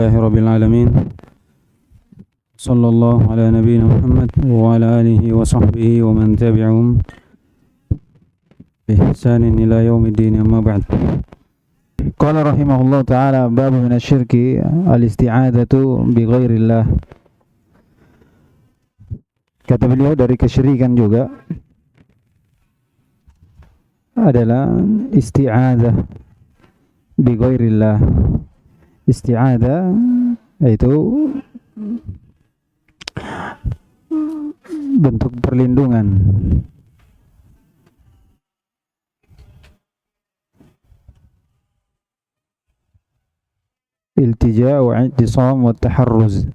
Rabbil alamin. Sallallahu ala nabiyyina Muhammad wa ala alihi wa sahbihi wa man tabi'ahum bi ihsanin ila yaumiddin, amma ba'd. Qala rahimahullah ta'ala, bab min asy-syirki al-isti'adzatu bi ghairillah. Kata beliau, dari kesyirikan juga adalah isti'adzah bi ghairillah. Isti'adzah yaitu bentuk perlindungan iltija wa i'tisam wa taharruz,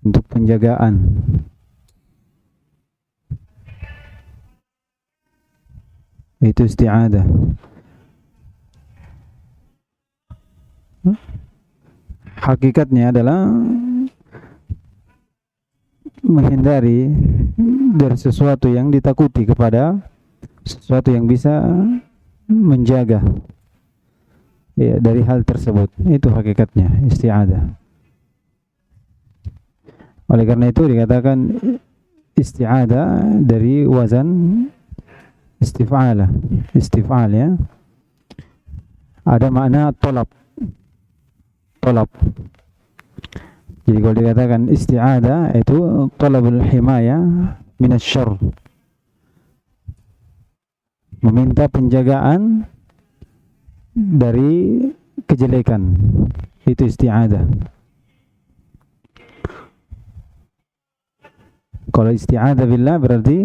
untuk penjagaan. Itu isti'adzah. Hakikatnya adalah menghindari dari sesuatu yang ditakuti kepada sesuatu yang bisa menjaga ya, dari hal tersebut. Itu hakikatnya isti'adzah. Oleh karena itu dikatakan isti'adzah dari wazan istif'al ya. Ada makna tolab. Jadi kalau dikatakan isti'adzah itu talabul himayah minasyarr, meminta penjagaan dari kejelekan. Itu isti'adzah. Kalau isti'adzah billah berarti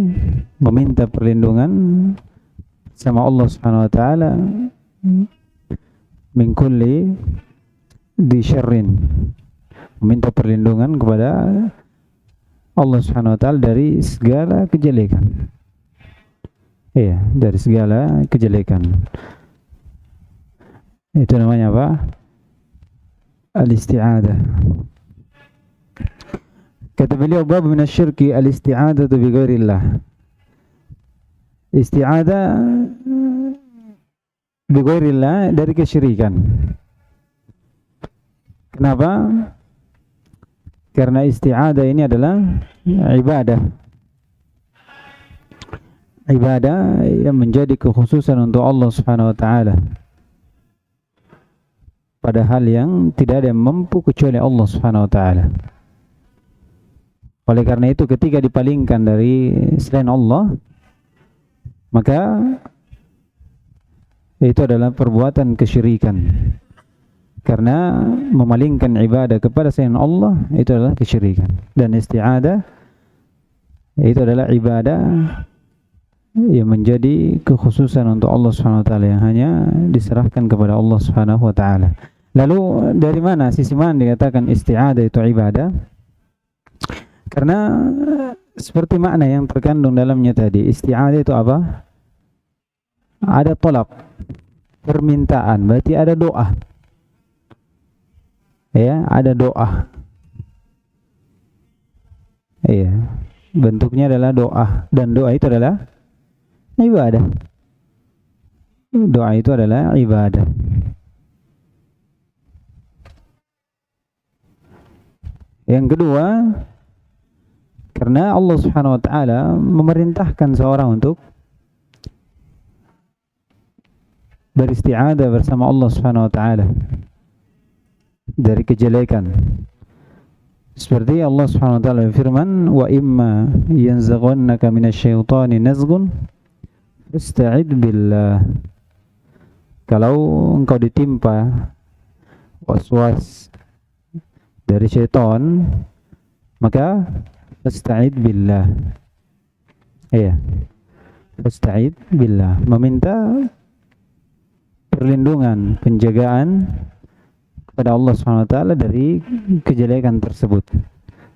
meminta perlindungan sama Allah Subhanahu wa taala min kulli di syarrin, meminta perlindungan kepada Allah Subhanahu wa taala dari segala kejelekan. Iya, dari segala kejelekan. Itu namanya apa? Al-isti'adzah. Kata beliau, bab min asy-syirki al-isti'adzatu bi ghairillah. Isti'adzah bi ghairillah dari kesyirikan. Kenapa? Karena isti'adzah ini adalah ibadah. Ibadah yang menjadi kekhususan untuk Allah Subhanahu wa taala. Padahal yang tidak ada yang mampu kecuali Allah Subhanahu wa taala. Oleh karena itu ketika dipalingkan dari selain Allah, maka itu adalah perbuatan kesyirikan. Karena memalingkan ibadah kepada selain Allah itu adalah kesyirikan. Dan isti'adzah itu adalah ibadah yang menjadi kekhususan untuk Allah Subhanahu wa taala, yang hanya diserahkan kepada Allah Subhanahu wa taala. Lalu dari mana, sisi mana dikatakan isti'adzah itu ibadah? Karena seperti makna yang terkandung dalamnya tadi, isti'adzah itu apa? Ada tolak, permintaan, berarti ada doa. Ya, ada doa. Iya, bentuknya adalah doa, dan doa itu adalah ibadah. Doa itu adalah ibadah. Yang kedua, karena Allah Subhanahu wa taala memerintahkan seorang untuk beristi'adzah bersama Allah Subhanahu wa taala dari kejelekan. Seperti Allah Subhanahu wa taala berfirman, wa imma yanzaghannaka minasyaitani nazghun fasta'id billah. Kalau engkau ditimpa waswas dari syaitan, maka fasta'id billah. Iya. Fasta'id billah, meminta perlindungan, penjagaan pada Allah Subhanahu wa taala dari kejelekan tersebut.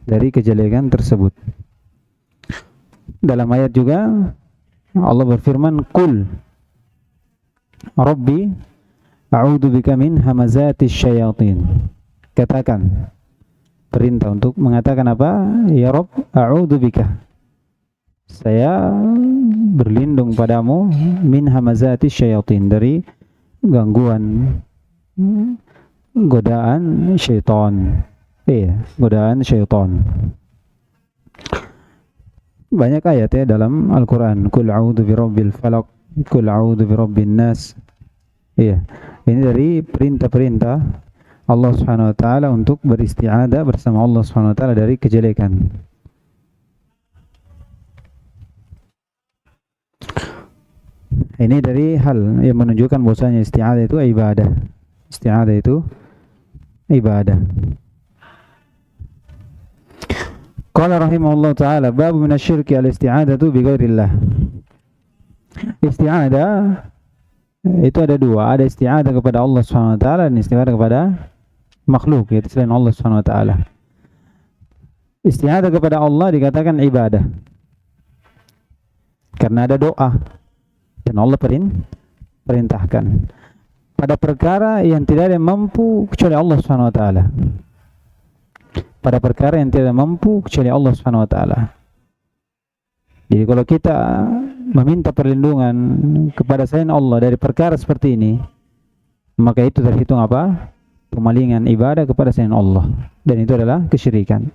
Dari kejelekan tersebut. Dalam ayat juga Allah berfirman, "Qul Rabbi a'udzu bika min hamazatis syayatin." Katakan, perintah untuk mengatakan apa? Ya Rabb, a'udzu bika. Saya berlindung padamu min hamazatis syayatin, dari gangguan godaan syaitan. Iya, godaan syaitan. Banyak ayat ya dalam Al-Quran. Qul a'udzu birabbil falaq, qul a'udzu birabbin nas. Iya, ini dari perintah-perintah Allah Subhanahu wa taala untuk beristi'adzah bersama Allah Subhanahu wa taala dari kejelekan. Ini dari hal yang menunjukkan bahwasanya isti'adzah itu ibadah. Isti'adzah itu ibadah. Qala rahimahullah ta'ala babu minasyirki al-isti'adzatu bighairillah. Isti'adzah itu ada dua, ada isti'adzah kepada Allah Subhanahu wa taala dan isti'adzah kepada makhluk yaitu selain Allah Subhanahu wa taala. Isti'adzah kepada Allah dikatakan ibadah. Karena ada doa dan Allah perintahkan pada perkara yang tidak ada yang mampu kecuali Allah Subhanahu wa taala. Pada perkara yang tidak mampu kecuali Allah Subhanahu wa taala. Jadi kalau kita meminta perlindungan kepada selain Allah dari perkara seperti ini, maka itu terhitung apa? Pemalingan ibadah kepada selain Allah, dan itu adalah kesyirikan.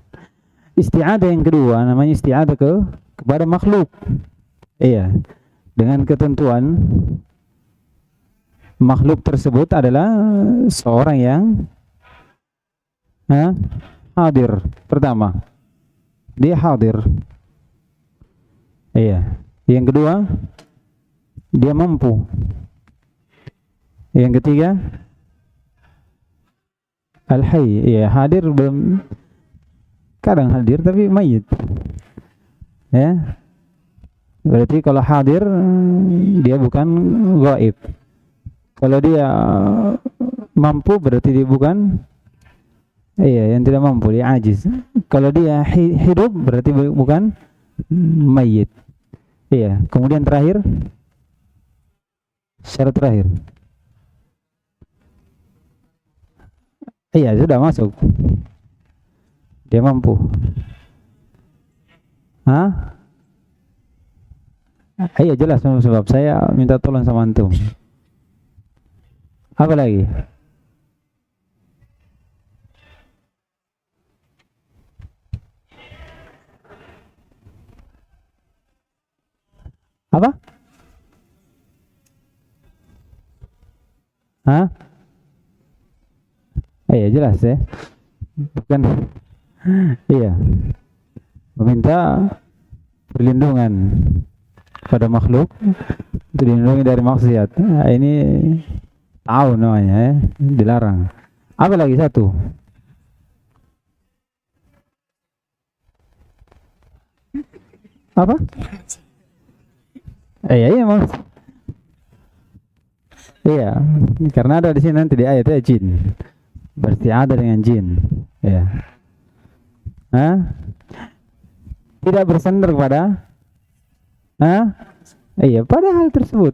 Isti'adzah yang kedua namanya isti'adzah kepada makhluk. Iya, dengan ketentuan makhluk tersebut adalah seorang yang hadir. Pertama, dia hadir. Iya. Yang kedua, dia mampu. Yang ketiga, al-hayy. Iya, hadir belum, kadang hadir tapi mayit. Ya. Berarti kalau hadir dia bukan gaib. Kalau dia mampu berarti dia bukan yang tidak mampu, dia ajiz. Kalau dia hidup berarti bukan mayit. Iya, kemudian terakhir syarat terakhir. Iya, sudah masuk. Dia mampu. Iya jelas, sebab saya minta tolong sama antum. Apa lagi? Apa? Iya jelas ya. Bukan. Iya. Meminta perlindungan pada makhluk dilindungi dari maksiat. Ini tahu namanya ya, dilarang. Apa lagi satu? Apa? Iya Mas. Iya, karena ada di sini nanti di ayatnya jin. Beristi'adzah dengan jin. Ya. Tidak bersandar kepada pada hal tersebut.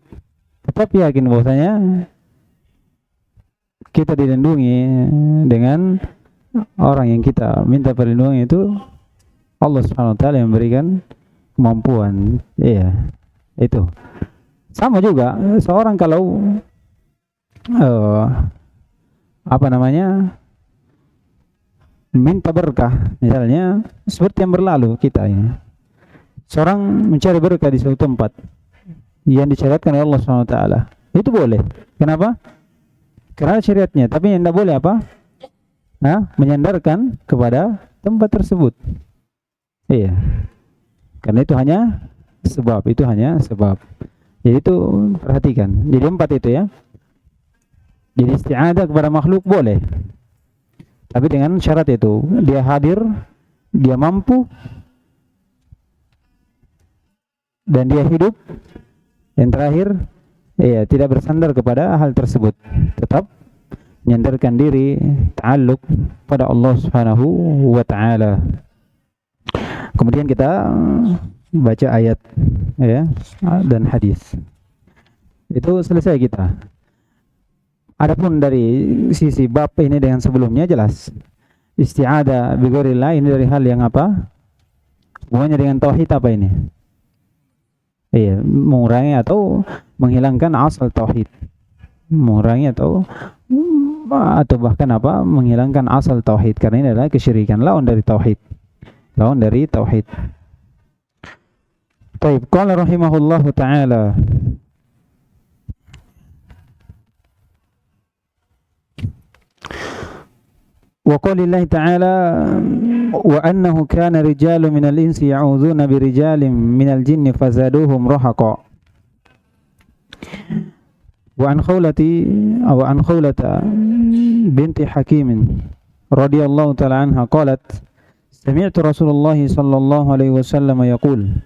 Tetap yakin bahwasanya kita dilindungi dengan orang yang kita minta perlindungan itu Allah Subhanahu wa taala yang memberikan kemampuan. Iya. Itu. Sama juga seorang kalau minta berkah, misalnya seperti yang berlalu kita ini. Seorang mencari berkah di suatu tempat yang disyariatkan oleh Allah Subhanahu wa taala. Itu boleh. Kenapa? Karena syariatnya, tapi yang tidak boleh apa? Menyandarkan kepada tempat tersebut. Iya. Karena itu hanya sebab, Jadi itu perhatikan. Jadi 4 itu ya. Jadi isti'adzah kepada makhluk boleh. Tapi dengan syarat itu, dia hadir, dia mampu, dan dia hidup. Yang terakhir, tidak bersandar kepada hal tersebut. Tetap menyandarkan diri, ta'alluq pada Allah Subhanahu wa taala. Kemudian kita baca ayat ya dan hadis. Itu selesai kita. Adapun dari sisi bab ini dengan sebelumnya jelas. Isti'adzah bi ghairillah ini dari hal yang apa? Hubungannya dengan tauhid apa ini? Iya, mengurangi atau menghilangkan asal tauhid. Mengurangi atau atau bahkan apa, menghilangkan asal tauhid, karena ini adalah kesyirikan, lawan dari tauhid. Lawan dari tauhid. Baik, qala rahimahullahu taala, wa qaulillahi ta'ala wa annahu kana rijalun minal insi ya'udzuuna birijalin minal jinni fazaduhum rahaqa. Wa an khawlata binti Hakim radhiyallahu ta'ala anha qalat sami'tu Rasulullah sallallahu alaihi wasallam yaqul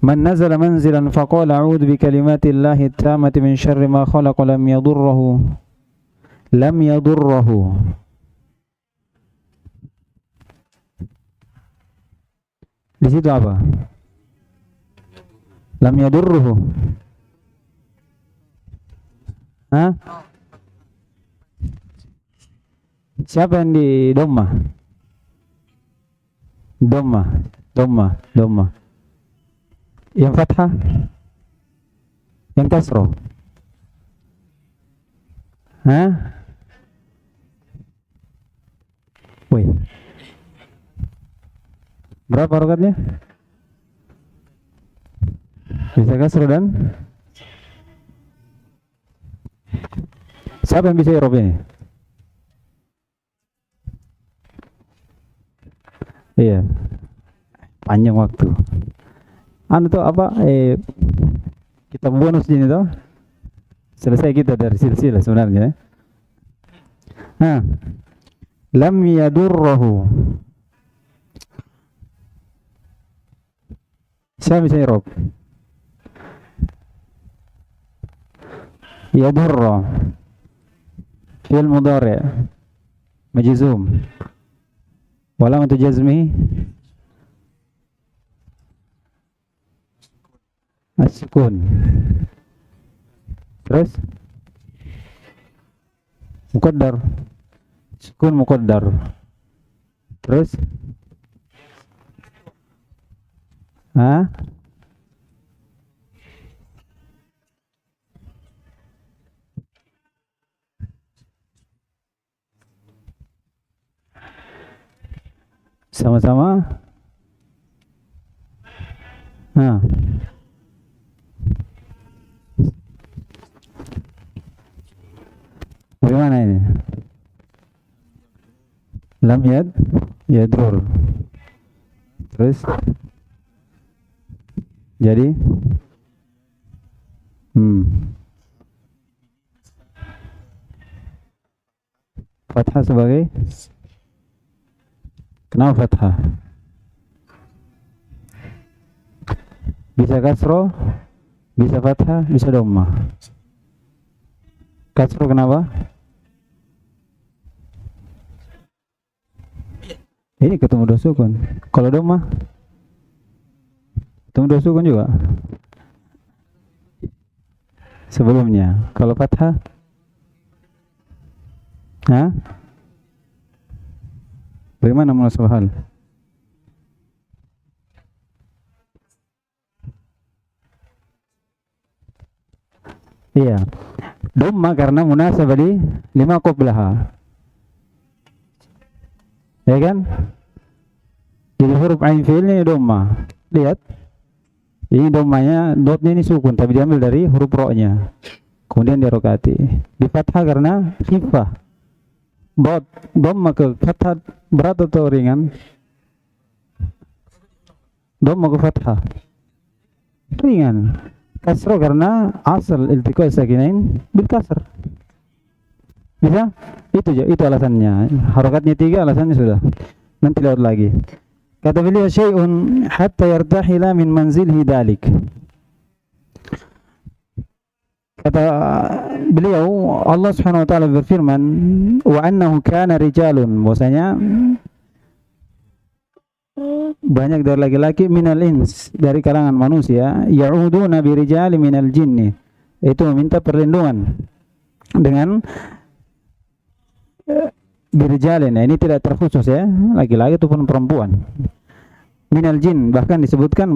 man nazala manzilan faqala a'udzu bikalimatillahi at-tammati min syarri ma khalaq lam yadurruhu. Di situ apa? Lam yadurruhu. Hah? Siapa yang di dhamma? Dhamma. Yang fathah? Yang kasroh? Hah? Wih. Berapa harokatnya? Bisa kasroh dan? Siapa yang bisa irob ini? Iya. Panjang waktu. Anu tuh apa? Kita bonus ini tuh. Selesai kita dari silsilah sebenarnya. Nah. Lam yadurruhu. Siapa bisa irob? Yadurra fi'il mudhari' majzum wa alamatu jazmihi as-sukun. Terus muqaddar, sukun muqaddar. Terus sama-sama. Bagaimana ini? Lam yadrur. Terus jadi fathah sebagai, kenapa fathah? Bisa kasroh, bisa fathah, bisa dhammah. Kasroh kenapa? Ini ketemu dua sukun. Kalau dhammah ketemu dua sukun juga sebelumnya. Kalau fathah, bagaimana menurut hal? Iya, dhamma karena munasabah di lima qablaha, ya kan? Jadi huruf ain fi'ilnya dhamma. Lihat, ini dhammanya, dotnya ini sukun tapi diambil dari huruf ro-nya, kemudian dirokati. Di fathah karena khifah. Dot dhamma ke fathah berat atau ringan? Dhamma ke fathah ringan. Kasroh karena asal iltiqa sakinain bil kasr. Bisa? Itu alasannya. Harokatnya 3, alasannya sudah. Nanti lihat lagi. Kata beliau, syai'un hatta yartahila min manzilhi dalik. Kata beliau, Allah Subhanahu wa taala berfirman, wa annahu kana rijalun, bahwasanya banyak dari laki-laki minal ins, dari kalangan manusia, ya'uduna birijali minal jinni, itu meminta perlindungan dengan birijalin. Ini tidak terkhusus ya, laki-laki ataupun perempuan. minal jin, bahkan disebutkan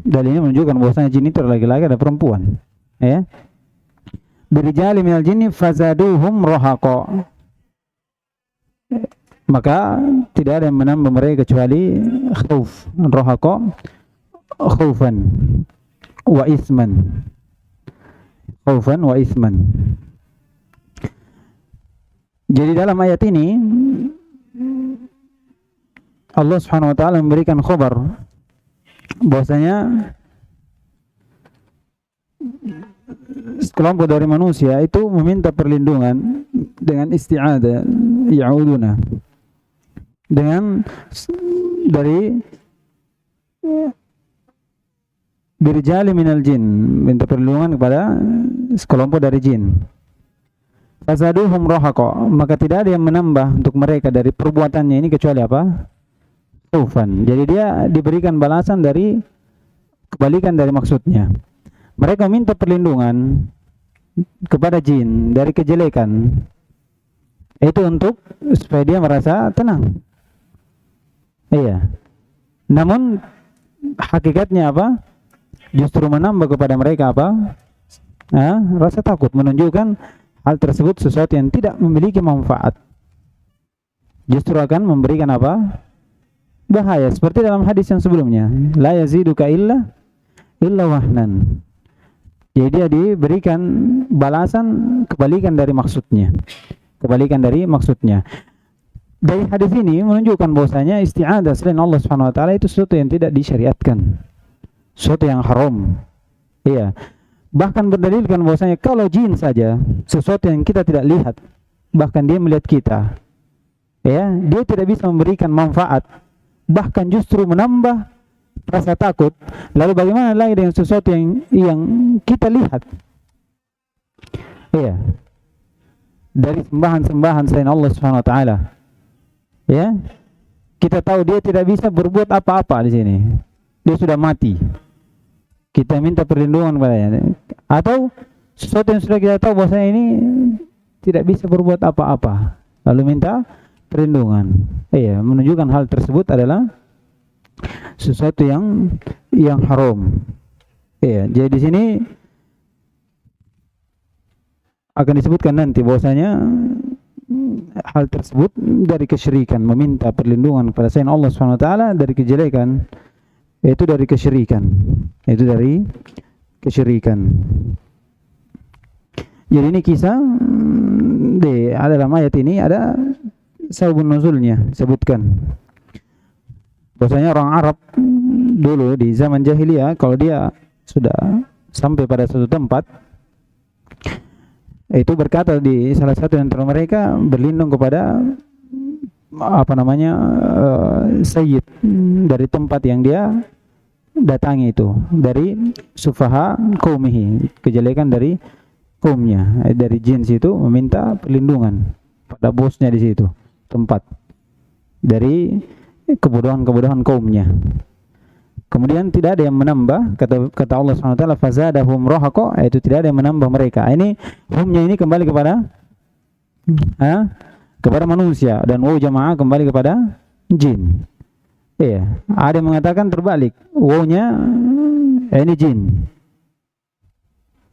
dalilnya menunjukkan bahwasanya jin itu adalah laki-laki dan perempuan, ya. Birijali minal jinni fazaduhum rahaqa, maka tidak ada yang menambah mereka kecuali khauf, rahaqa, khaufan wa isman, khaufan wa isman. Jadi dalam ayat ini Allah Subhanahu wa taala memberikan khabar bahwasanya sekelompok dari manusia itu meminta perlindungan dengan isti'adzah, ya'uduna, dengan dari birjali minal jin, minta perlindungan kepada sekelompok dari jin. Fazaduhum rahaqa, maka tidak ada yang menambah untuk mereka dari perbuatannya ini kecuali apa? Khaufan. Jadi dia diberikan balasan dari kebalikan dari maksudnya. Mereka minta perlindungan kepada jin dari kejelekan. Itu untuk supaya dia merasa tenang. Iya. Namun hakikatnya apa? Justru menambah kepada mereka apa? Rasa takut, menunjukkan hal tersebut sesuatu yang tidak memiliki manfaat. Justru akan memberikan apa? Bahaya. Seperti dalam hadis yang sebelumnya, la yaziduka illa wahnan. Jadi dia diberikan balasan kebalikan dari maksudnya. Kebalikan dari maksudnya. Dari hadis ini menunjukkan bahwasanya isti'adzah selain Allah Subhanahu wa taala itu sesuatu yang tidak disyariatkan. Sesuatu yang haram. Iya. Bahkan berdalilkan bahwasanya kalau jin saja, sesuatu yang kita tidak lihat, bahkan dia melihat kita, ya, dia tidak bisa memberikan manfaat, bahkan justru menambah rasa takut. Lalu bagaimana lagi dengan sesuatu yang kita lihat? Iya. Dari sembahan-sembahan selain Allah Subhanahu wa taala. Ya. Kita tahu dia tidak bisa berbuat apa-apa di sini. Dia sudah mati. Kita minta perlindungan kepadanya. Atau sesuatu yang sudah kita tahu bahwasanya ini tidak bisa berbuat apa-apa, lalu minta perlindungan. Iya, menunjukkan hal tersebut adalah sesuatu yang haram. Iya, jadi di sini akan disebutkan nanti bahwasanya hal tersebut dari kesyirikan, meminta perlindungan kepada selain Allah Subhanahu wa taala dari kejelekan, itu dari kesyirikan. Itu dari kesyirikan. Jadi ini kisah dalam ayat ini ada sababun nuzulnya, sebutkan bahwasanya orang Arab dulu di zaman jahiliyah kalau dia sudah sampai pada suatu tempat itu berkata di salah satu antara mereka berlindung kepada sayyid dari tempat yang dia datangi, itu dari sufaha qaumihi, kejelekan dari kaumnya, dari jin situ meminta perlindungan pada bosnya di situ tempat dari kebodohan kaumnya. Kemudian tidak ada yang menambah, kata Allah Subhanahu wa taala fazadahum rahaqa, itu tidak ada yang menambah mereka. Ini humnya ini kembali kepada kepada manusia, dan waw jamaah kembali kepada jin. Iya, ada yang mengatakan terbalik, wawnya ini jin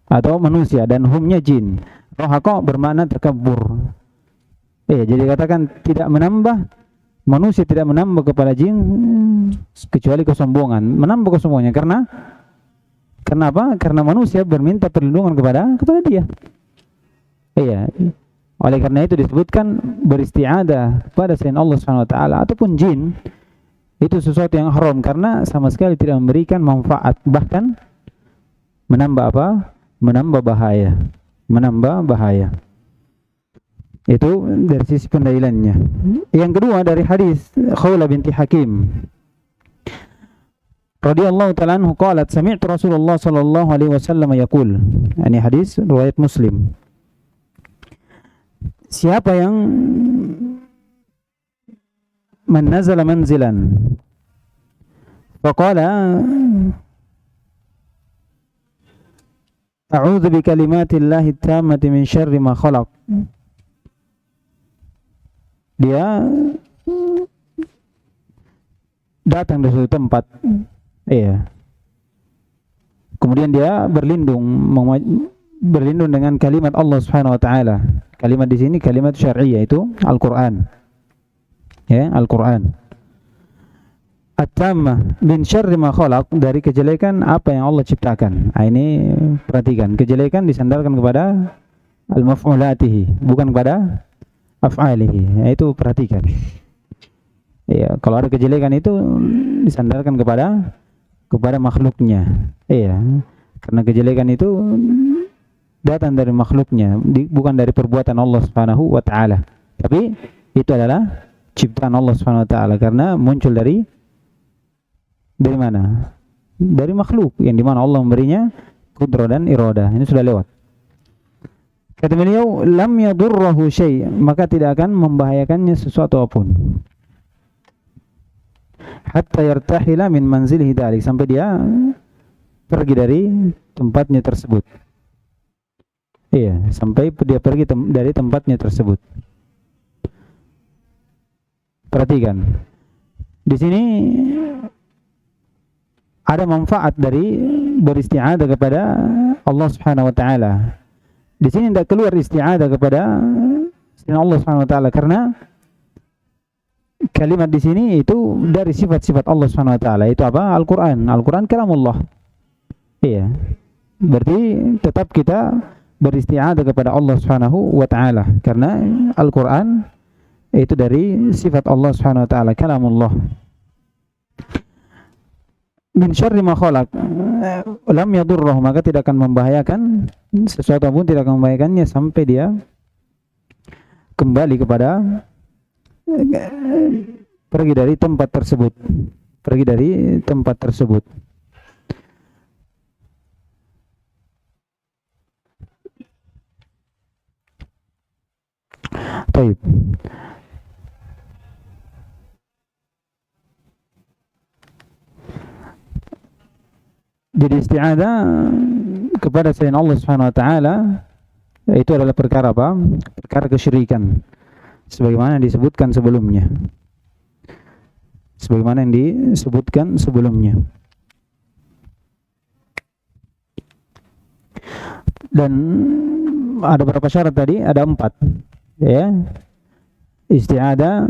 atau manusia dan humnya jin. Rahaqa bermakna terkabur. Iya, jadi katakan tidak menambah, manusia tidak menambah kepada jin kecuali kesombongan, menambah kesombongannya karena apa? Karena manusia berminta perlindungan kepada dia. Iya. Oleh karena itu disebutkan beristi'adzah pada selain Allah Subhanahu wa taala ataupun jin itu sesuatu yang haram karena sama sekali tidak memberikan manfaat, bahkan menambah apa? Menambah bahaya. Itu dari sisi pendalilannya. Yang kedua dari hadis Khawlah binti Hakim radhiyallahu ta'ala anhu qalat sami'tu Rasulullah sallallahu alaihi wasallam yaqul. Ini hadis riwayat Muslim. Siapa yang man nazala manzilan faqala a'udzu bikalimatillahi tammati min syarri ma khalaq, dia datang dari suatu tempat, iya, kemudian dia berlindung dengan kalimat Allah Subhanahu wa taala. Kalimat di sini kalimat syar'iyyah, itu Al-Qur'an. Ya, Al-Qur'an. At-tammah min syarri ma khalaq, dari kejelekan apa yang Allah ciptakan. Nah, ini perhatikan, kejelekan disandarkan kepada al-maf'ulatihi, bukan kepada af'alihi. Nah, itu perhatikan. Ya, kalau ada kejelekan itu disandarkan kepada makhluknya. Iya, karena kejelekan itu datang dari makhluknya, bukan dari perbuatan Allah Subhanahu wa taala. Tapi itu adalah ciptaan Allah Subhanahu wa taala, karena muncul dari mana? Dari makhluk, yang dimana Allah memberinya qudrah dan iradah. Ini sudah lewat. Kata beliau, lam yadurruhu syai', maka tidak akan membahayakannya sesuatu apapun. Hatta yartahila min manzilihi dzalik, sampai dia pergi dari tempatnya tersebut. Iya, sampai dia pergi dari tempatnya tersebut. Perhatikan. Di sini ada manfaat dari beristi'adzah kepada Allah Subhanahu wa taala. Di sini tidak keluar isti'adzah kepada selain Allah Subhanahu wa taala, karena kalimat di sini itu dari sifat-sifat Allah Subhanahu wa taala. Itu apa? Al-Qur'an. Al-Qur'an kalamullah. Iya. Berarti tetap kita beristi'adzah kepada Allah Subhanahu wa taala, karena Al-Qur'an itu dari sifat Allah Subhanahu wa taala, kalamullah. Min syarri ma khalaq, lam yadurruhu, maka tidak akan membahayakan sesuatu pun, tidak akan membahayakannya sampai dia kembali kepada pergi dari tempat tersebut. Baik. Jadi isti'adzah kepada selain Allah Subhanahu wa taala itu adalah perkara apa? Perkara kesyirikan. Sebagaimana yang disebutkan sebelumnya. Dan ada berapa syarat tadi? Ada 4. Ya. Isti'adzah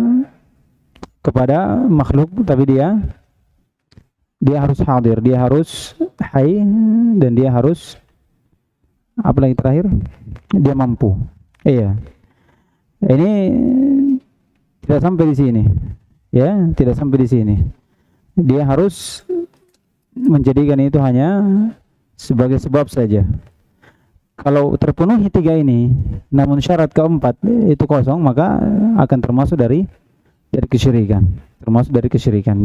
kepada makhluk, tapi dia harus hadir, dia harus hayy, dan dia harus apa lagi terakhir? Dia mampu. Iya. Ini tidak sampai di sini. Ya, tidak sampai di sini. Dia harus menjadikan itu hanya sebagai sebab saja. Kalau terpenuhi 3 ini, namun syarat keempat itu kosong, maka akan termasuk dari kesyirikan.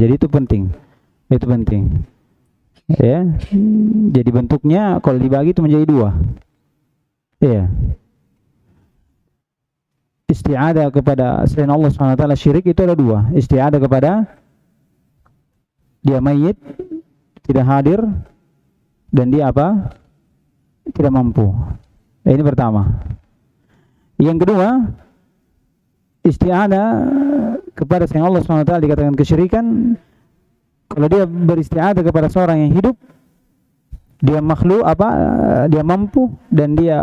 Jadi itu penting. Ya. Jadi bentuknya kalau dibagi itu menjadi 2. Iya. Isti'adzah kepada selain Allah SWT syirik itu ada 2. Isti'adzah kepada dia mayit, tidak hadir, dan dia apa? Tidak mampu. Ini pertama. Yang kedua, isti'adzah kepada selain Allah SWT dikatakan kesyirikan kalau dia beristi'adzah kepada seorang yang hidup, dia makhluk apa? Dia mampu dan dia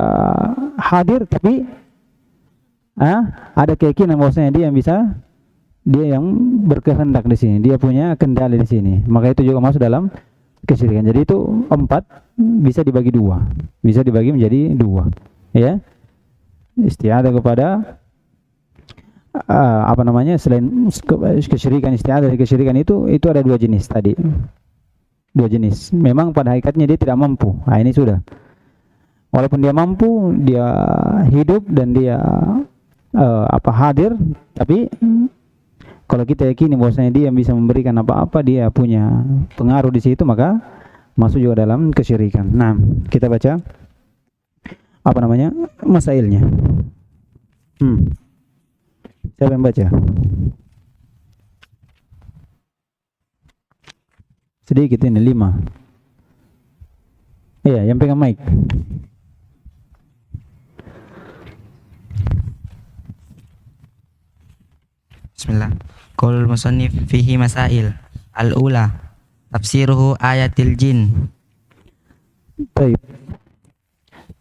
hadir, tapi ada keyakinan bahwasanya dia yang berkehendak di sini, dia punya kendali di sini, maka itu juga masuk dalam kesyirikan. Jadi itu 4 bisa dibagi 2, bisa dibagi menjadi 2. Ya, isti'adzah kepada selain kesyirikan, isti'adzah dari kesyirikan itu ada 2 jenis tadi. 2 jenis. Memang pada hakikatnya dia tidak mampu. Nah, ini sudah. Walaupun dia mampu, dia hidup dan dia hadir, tapi kalau kita yakini bahwasanya dia yang bisa memberikan apa-apa, dia punya pengaruh di situ, maka masuk juga dalam kesyirikan. Nah, kita baca masailnya. Siapa yang baca? Sedikit ini 5. Iya, yang pegang mic. Bismillah. Qul musannif fihi masail. Al-ula tafsiruhu ayatil jin. Baik.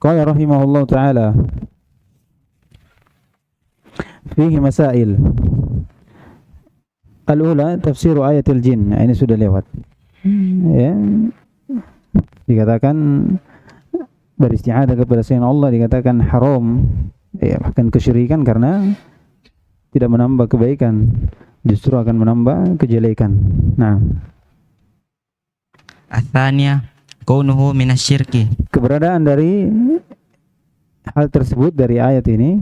Qala rahimahullah ta'ala fihi masail. Al-ula tafsiru ayatil jin. Ini sudah lewat. Ya. Dikatakan beristi'adah kepada selain Allah dikatakan haram, ya, bahkan kesyirikan karena tidak menambah kebaikan, justru akan menambah kejelekan. Nah, Ats-tsaniyah kaunuhu minasyirki. keberadaan dari hal tersebut dari ayat ini,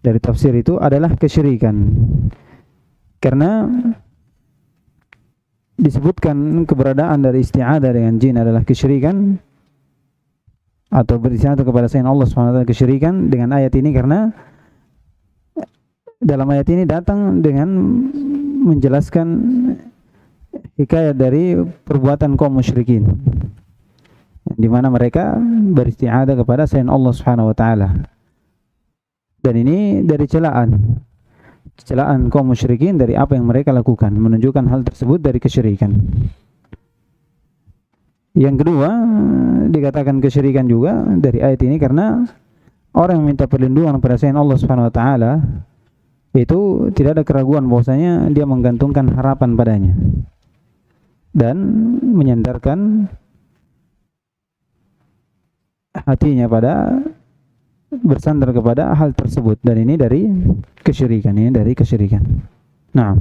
dari tafsir itu adalah kesyirikan. Karena disebutkan keberadaan dari isti'adah dengan jin adalah kesyirikan atau beristi'adah kepada selain Allah SWT kesyirikan dengan ayat ini, karena dalam ayat ini datang dengan menjelaskan hikayat dari perbuatan kaum musyrikin di mana mereka beristi'adah kepada selain Allah Subhanahu wa taala. Dan ini dari celaan kaum musyrikin dari apa yang mereka lakukan, menunjukkan hal tersebut dari kesyirikan. Yang kedua, dikatakan kesyirikan juga dari ayat ini karena orang yang minta perlindungan pada selain Allah Subhanahu wa taala itu tidak ada keraguan bahwasanya dia menggantungkan harapan padanya dan menyandarkan hatinya pada bersandar kepada hal tersebut, dan ini dari kesyirikan, Nah,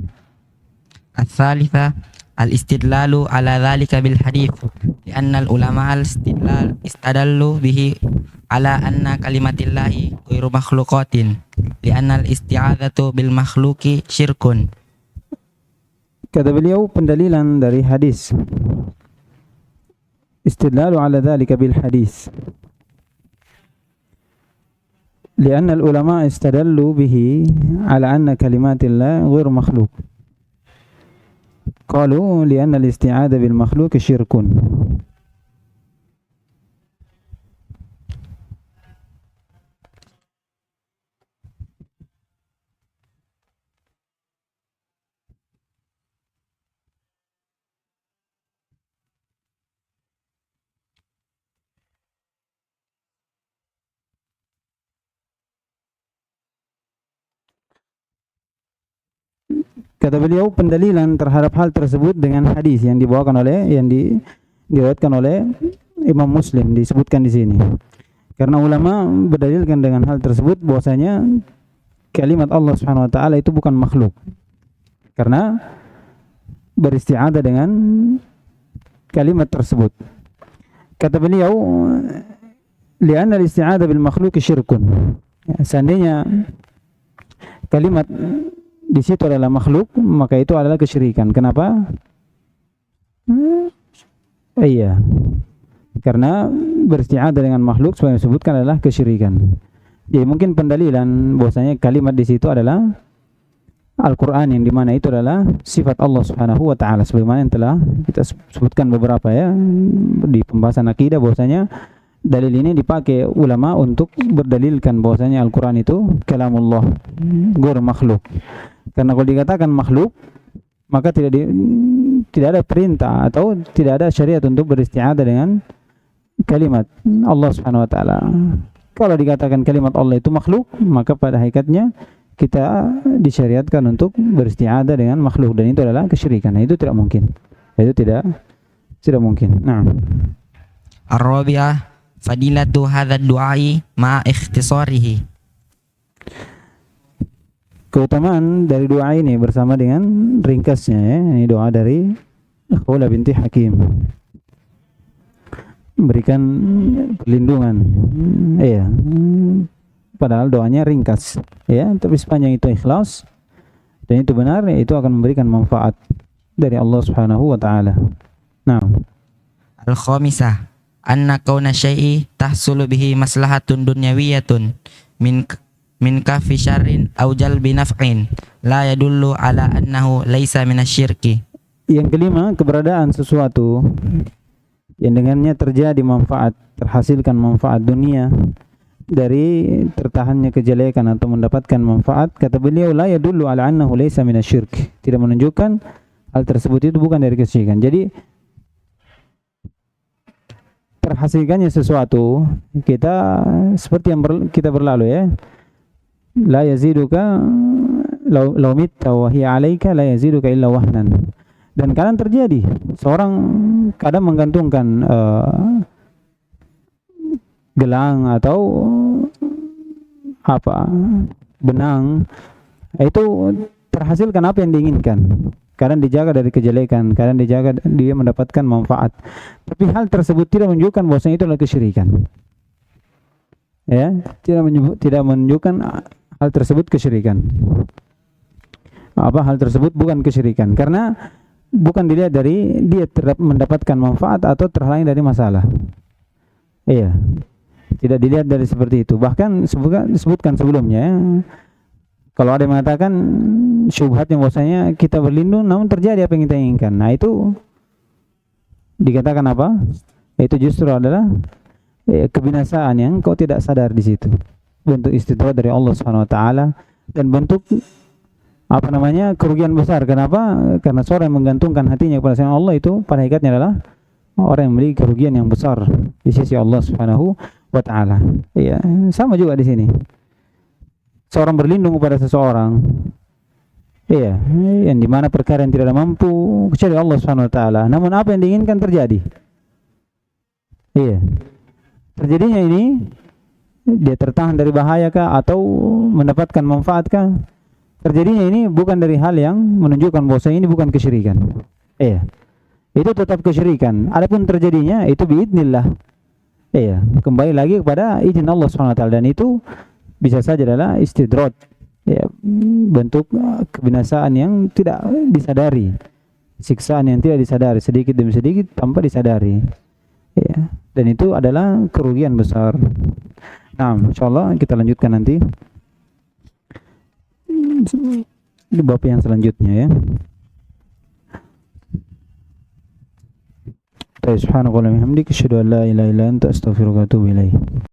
Ats-tsalitsah al-istidlalu ala dzalika bil hadits li'anna al-ulama al-istidlal istadallu bihi ala anna kalimatillahi ghairu makhluqatin li'anna al-isti'adzatu bil makhluqi syirkun. kata beliau pendalilan dari hadis, istidlalu ala dzalika bil hadis li'anna al-ulama istadallu bihi ala anna kalimatillah ghairu makhluq. Qalu li'anna al-isti'adzah bil makhluq syirkun. Kata beliau pendalilan terhadap hal tersebut dengan hadis yang dibawakan oleh diriwayatkan oleh Imam Muslim, disebutkan di sini. Karena ulama berdalilkan dengan hal tersebut bahwasanya kalimat Allah Subhanahu wa taala itu bukan makhluk. Karena beristi'adzah dengan kalimat tersebut. Kata beliau, li'anna al-isti'adzah bil makhluq syirkun. Seandainya kalimat di situ adalah makhluk, maka itu adalah kesyirikan. Kenapa? Iya. Karena beristi'adzah dengan makhluk seperti yang disebutkan adalah kesyirikan. Jadi mungkin pendalilan bahwasanya kalimat di situ adalah Al-Qur'an, yang dimana itu adalah sifat Allah Subhanahu wa taala, sebagaimana yang telah kita sebutkan beberapa ya di pembahasan akidah, bahwasanya dalil ini dipakai ulama untuk berdalilkan bahwasanya Al-Qur'an itu kalamullah, ghairu makhluk. Karena kalau dikatakan makhluk, maka tidak ada perintah atau tidak ada syariat untuk beristi'adzah dengan kalimat Allah Subhanahu wa taala. Kalau dikatakan kalimat Allah itu makhluk, maka pada hakikatnya kita disyariatkan untuk beristi'adzah dengan makhluk, dan itu adalah kesyirikan. Itu tidak mungkin. Itu tidak mungkin. Nah, Ar-rabi'ah fadilatu hadzal du'ai ma ikhtisarihi. Keutamaan dari doa ini bersama dengan ringkasnya ya. Ini doa dari Khawlah binti Hakim, berikan perlindungan. Iya. Padahal doanya ringkas ya, tapi sepanjang itu ikhlas dan itu benar, itu akan memberikan manfaat dari Allah Subhanahu wa taala. Nah, Al-khamisah anna kauna syai'i tahsulu bihi maslahatun dunyawiyatun min kafi syarrin aw jalbi naf'in la yadullu ala annahu laisa minasyirki. Yang kelima, keberadaan sesuatu yang dengannya terjadi manfaat, terhasilkan manfaat dunia dari tertahannya kejelekan atau mendapatkan manfaat. Kata beliau, la yadullu ala annahu laisa minasyirk, tidak menunjukkan hal tersebut itu bukan dari kesyirikan. Jadi terhasilkannya sesuatu, kita seperti yang kita berlalu ya, la yaziduka law mitta wa hiya 'alaika la yaziduka illa wahnan. Dan kadang terjadi seorang kadang menggantungkan gelang atau benang, itu terhasilkan apa yang diinginkan. Kadang dijaga dari kejelekan, kadang dijaga dia mendapatkan manfaat. Tapi hal tersebut tidak menunjukkan bahwasanya itu adalah kesyirikan. Ya, tidak menunjukkan hal tersebut kesyirikan. Hal tersebut bukan kesyirikan karena bukan dilihat dari dia mendapatkan manfaat atau terhalang dari masalah. Iya. Tidak dilihat dari seperti itu. Bahkan disebutkan sebelumnya, kalau ada yang mengatakan syubhat yang bahwasanya kita berlindung namun terjadi apa yang kita inginkan. Nah, itu dikatakan apa? Itu justru adalah kebinasaan yang kau tidak sadar di situ. Bentuk istidraj dari Allah Subhanahu wa taala dan bentuk kerugian besar. Kenapa? Karena seorang yang menggantungkan hatinya kepada selain Allah itu pada hakikatnya adalah orang yang memiliki kerugian yang besar di sisi Allah Subhanahu wa taala. Iya, sama juga di sini. Seorang berlindung kepada seseorang, iya, yang dimana perkara yang tidak mampu kecuali Allah Subhanahu wa taala. Namun apa yang diinginkan terjadi. Iya. Terjadinya ini dia tertahan dari bahayakah atau mendapatkan manfaatkah? Terjadinya ini bukan dari hal yang menunjukkan bahwa ini bukan kesyirikan. Iya. Itu tetap kesyirikan. Adapun terjadinya itu biidznillah. Iya, kembali lagi kepada izin Allah Subhanahu wa taala dan itu bisa saja adalah istidraj. Ya, bentuk kebinasaan yang tidak disadari. Siksaan yang tidak disadari sedikit demi sedikit tanpa disadari. Ya, dan itu adalah kerugian besar. Nah, insyaallah kita lanjutkan nanti di bab yang selanjutnya ya. Subhanakallahumma wa bihamdika asyhadu an la ilaha illa anta astaghfiruka wa atubu ilaik.